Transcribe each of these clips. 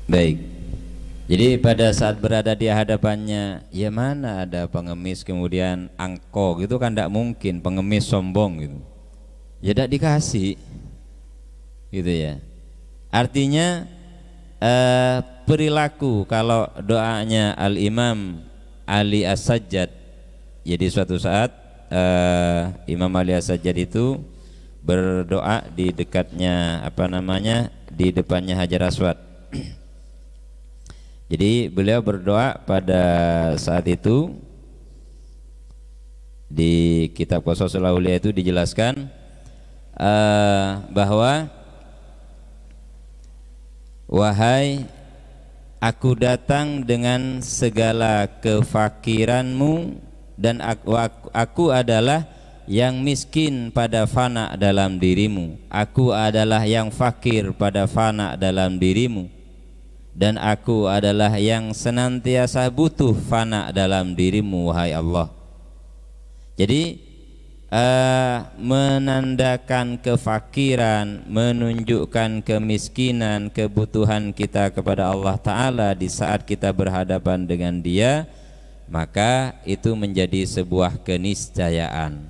Baik. Jadi pada saat berada di hadapannya, ya mana ada pengemis kemudian angko gitu kan, tidak mungkin pengemis sombong gitu. Ya tidak dikasih, gitu ya. Artinya perilaku kalau doanya Al Imam Ali As-Sajjad. Jadi suatu saat Imam Ali As-Sajjad itu berdoa di dekatnya di depannya Hajar Aswad. Jadi beliau berdoa pada saat itu, di kitab Qasasul Auliya itu dijelaskan bahwa wahai, aku datang dengan segala kefakiranmu dan aku adalah yang miskin pada fana dalam dirimu. Aku adalah yang fakir pada fana dalam dirimu, dan aku adalah yang senantiasa butuh fana dalam dirimu, wahai Allah. Jadi menandakan kefakiran, menunjukkan kemiskinan, kebutuhan kita kepada Allah Ta'ala di saat kita berhadapan dengan Dia, maka itu menjadi sebuah keniscayaan.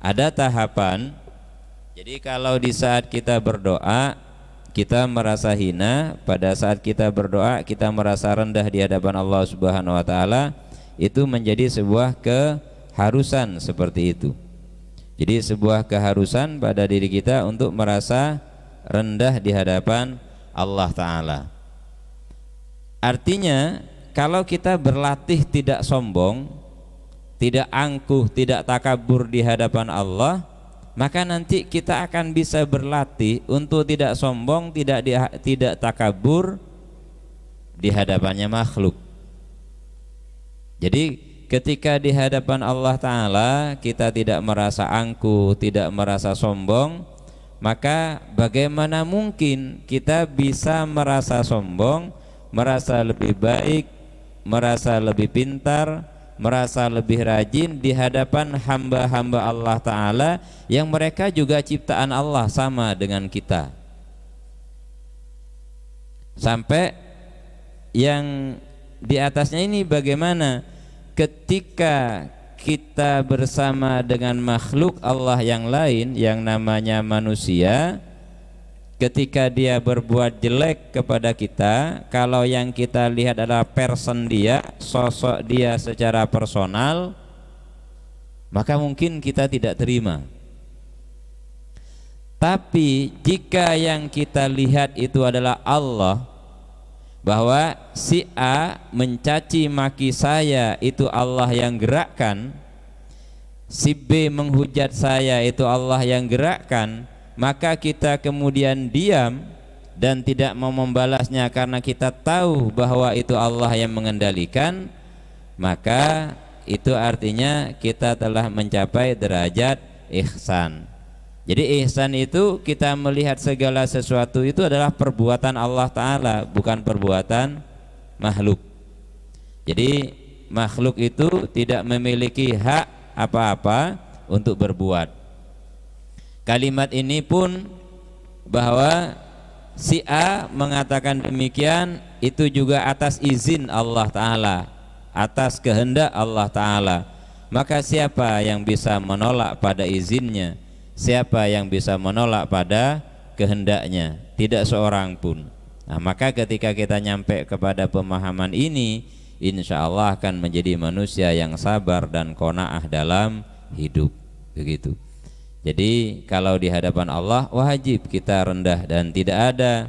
Ada tahapan. Jadi kalau di saat kita berdoa kita merasa hina, pada saat kita berdoa kita merasa rendah di hadapan Allah Subhanahu wa taala, itu menjadi sebuah keharusan seperti itu. Jadi sebuah keharusan pada diri kita untuk merasa rendah di hadapan Allah Ta'ala. Artinya kalau kita berlatih tidak sombong, tidak angkuh, tidak takabur di hadapan Allah, maka nanti kita akan bisa berlatih untuk tidak sombong, tidak takabur di hadapannya makhluk. Jadi ketika di hadapan Allah Ta'ala kita tidak merasa angkuh, tidak merasa sombong, maka bagaimana mungkin kita bisa merasa sombong, merasa lebih baik, merasa lebih pintar, merasa lebih rajin di hadapan hamba-hamba Allah Ta'ala yang mereka juga ciptaan Allah sama dengan kita. Sampai yang di atasnya ini bagaimana ketika kita bersama dengan makhluk Allah yang lain yang namanya manusia, ketika dia berbuat jelek kepada kita, kalau yang kita lihat adalah person dia, sosok dia secara personal, maka mungkin kita tidak terima. Tapi jika yang kita lihat itu adalah Allah, bahwa si A mencaci maki saya itu Allah yang gerakkan, si B menghujat saya itu Allah yang gerakkan, maka kita kemudian diam dan tidak mau membalasnya karena kita tahu bahwa itu Allah yang mengendalikan, maka itu artinya kita telah mencapai derajat ihsan. Jadi ihsan itu kita melihat segala sesuatu itu adalah perbuatan Allah Ta'ala, bukan perbuatan makhluk. Jadi makhluk itu tidak memiliki hak apa-apa untuk berbuat. Kalimat ini pun bahwa si A mengatakan demikian itu juga atas izin Allah Ta'ala, atas kehendak Allah Ta'ala. Maka siapa yang bisa menolak pada izinnya? Siapa yang bisa menolak pada kehendaknya? Tidak seorang pun. Nah, maka ketika kita nyampe kepada pemahaman ini, insya Allah akan menjadi manusia yang sabar dan qanaah dalam hidup. Begitu. Jadi kalau di hadapan Allah wajib kita rendah, dan tidak ada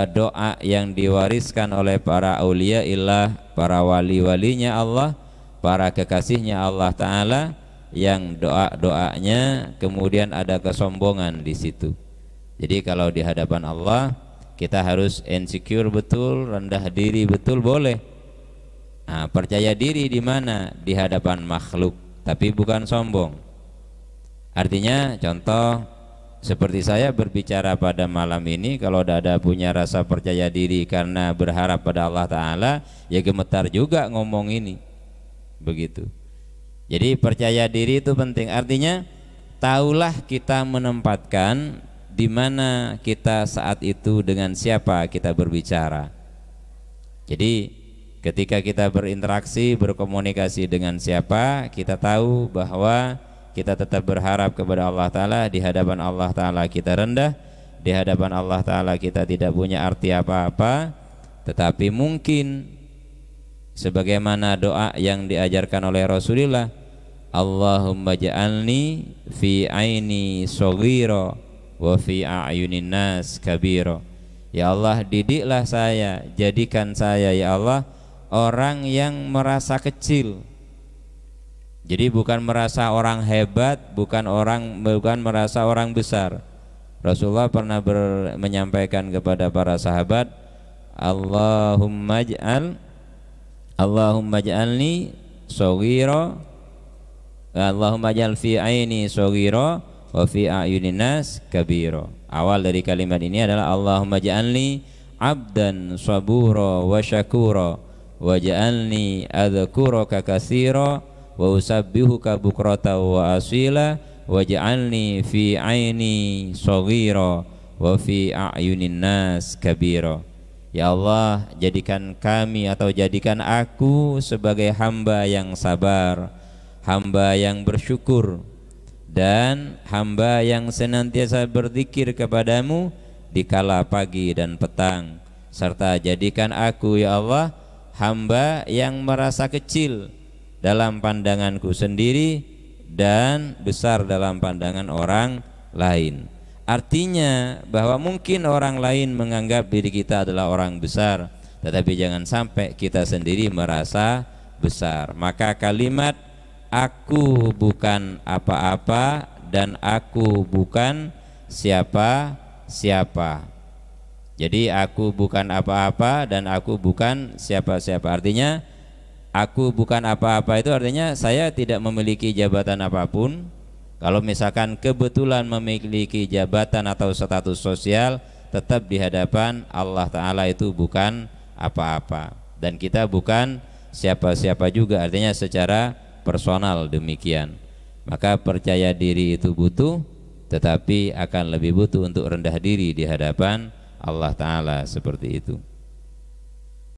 doa yang diwariskan oleh para aulia illah, para wali-walinya Allah, para kekasihnya Allah Ta'ala, yang doa-doanya kemudian ada kesombongan di situ. Jadi kalau di hadapan Allah kita harus insecure betul, rendah diri betul, boleh. Nah, percaya diri di mana? Di hadapan makhluk, tapi bukan sombong. Artinya contoh seperti saya berbicara pada malam ini, kalau ada punya rasa percaya diri karena berharap pada Allah Ta'ala, ya gemetar juga ngomong ini. Begitu. Jadi percaya diri itu penting. Artinya tahulah kita menempatkan di mana kita saat itu, dengan siapa kita berbicara. Jadi ketika kita berinteraksi, berkomunikasi dengan siapa, kita tahu bahwa kita tetap berharap kepada Allah Ta'ala. Di hadapan Allah Ta'ala kita rendah, di hadapan Allah Ta'ala kita tidak punya arti apa-apa. Tetapi mungkin sebagaimana doa yang diajarkan oleh Rasulullah, Allahumma ja'alni fi aini shaghira wa fi a'yunin nas kabira. Ya Allah, didiklah saya, jadikan saya ya Allah orang yang merasa kecil. Jadi bukan merasa orang hebat, bukan merasa orang besar. Rasulullah pernah menyampaikan kepada para sahabat, Allahumma ja'alni shaghira, Allahumma ja'al fi aini shaghira wa fi a'yunin nas kabira. Awal dari kalimat ini adalah Allahumma ja'alni abdan sabura wa syakura wa ja'alni adhkuraka katsira wa usabbihuka bukrata wa asila wa ja'alni fi aini shaghira wa fi a'yunin nas kabira. Ya Allah, jadikan kami atau jadikan aku sebagai hamba yang sabar, hamba yang bersyukur, dan hamba yang senantiasa berzikir kepadamu di kala pagi dan petang. Serta jadikan aku ya Allah hamba yang merasa kecil dalam pandanganku sendiri dan besar dalam pandangan orang lain. Artinya bahwa mungkin orang lain menganggap diri kita adalah orang besar, tetapi jangan sampai kita sendiri merasa besar. Maka kalimat aku bukan apa-apa dan aku bukan siapa-siapa. Jadi aku bukan apa-apa dan aku bukan siapa-siapa. Artinya aku bukan apa-apa itu artinya saya tidak memiliki jabatan apapun. Kalau misalkan kebetulan memiliki jabatan atau status sosial, tetap di hadapan Allah Ta'ala itu bukan apa-apa. Dan kita bukan siapa-siapa juga, artinya secara personal demikian. Maka percaya diri itu butuh, tetapi akan lebih butuh untuk rendah diri di hadapan Allah Ta'ala, seperti itu.